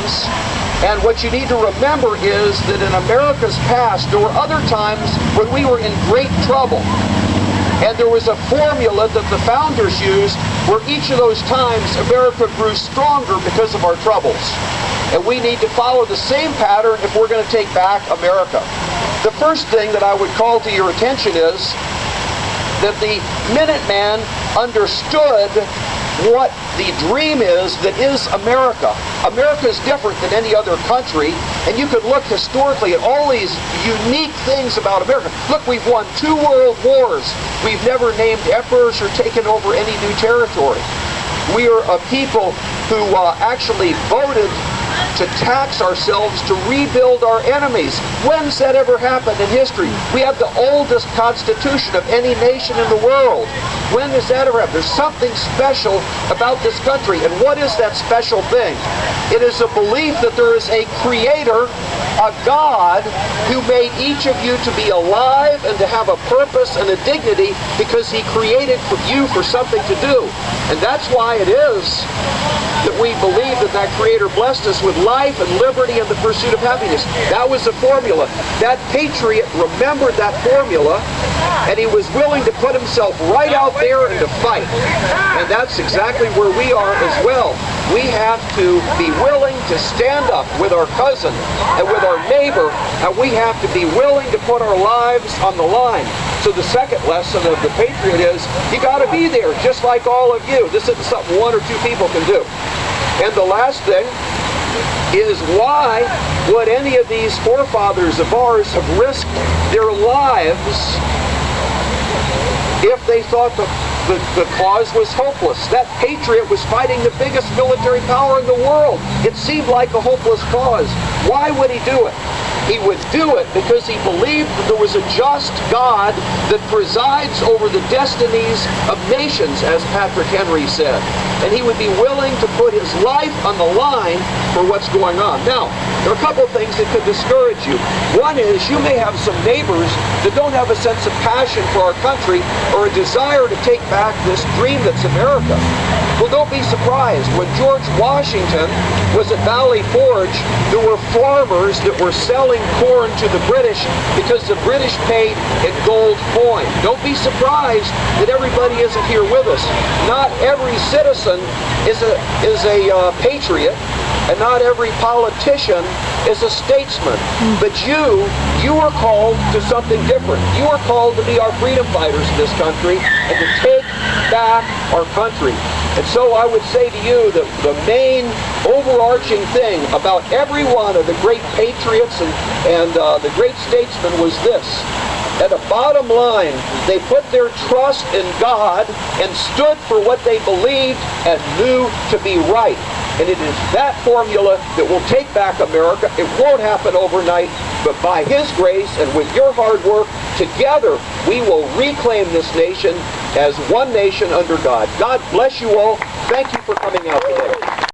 times, and what you need to remember is that in America's past, there were other times when we were in great trouble. And there was a formula that the founders used where each of those times America grew stronger because of our troubles. And we need to follow the same pattern if we're going to take back America. The first thing that I would call to your attention is that the Minuteman understood what the dream is that is America. America is different than any other country, and you could look historically at all these unique things about America. Look, we've won 2 world wars. We've never named emperors or taken over any new territory. We are a people who actually voted to tax ourselves to rebuild our enemies. When's that ever happened in history? We have the oldest constitution of any nation in the world. When has that ever happened? There's something special about this country. And what is that special thing? It is a belief that there is a creator, a God, who made each of you to be alive and to have a purpose and a dignity because he created you for something to do. And that's why it is that we believe that that creator blessed us with life and liberty and the pursuit of happiness. That was the formula. That patriot remembered that formula, and he was willing to put himself right out there and to fight. And that's exactly where we are as well. We have to be willing to stand up with our cousin and with our neighbor, and we have to be willing to put our lives on the line. So the second lesson of the patriot is you got to be there, just like all of you. This isn't something 1 or 2 people can do. And the last thing is, why would any of these forefathers of ours have risked their lives if they thought the cause was hopeless? That patriot was fighting the biggest military power in the world. It seemed like a hopeless cause. Why would he do it? He would do it because he believed that there was a just God that presides over the destinies of nations, as Patrick Henry said. And he would be willing to put his life on the line for what's going on. Now, there are a couple of things that could discourage you. One is you may have some neighbors that don't have a sense of passion for our country or a desire to take back this dream that's America. Well, don't be surprised. When George Washington was at Valley Forge, there were farmers that were selling corn to the British because the British paid in gold coin. Don't be surprised that everybody isn't here with us. Not every citizen is a patriot, and not every politician is a statesman. But you are called to something different. You are called to be our freedom fighters in this country and to take back our country. And so I would say to you that the main overarching thing about every one of the great patriots and the great statesmen was this. At the bottom line, they put their trust in God and stood for what they believed and knew to be right. And it is that formula that will take back America. It won't happen overnight, but by His grace and with your hard work, together we will reclaim this nation as one nation under God. God bless you all. Thank you for coming out today.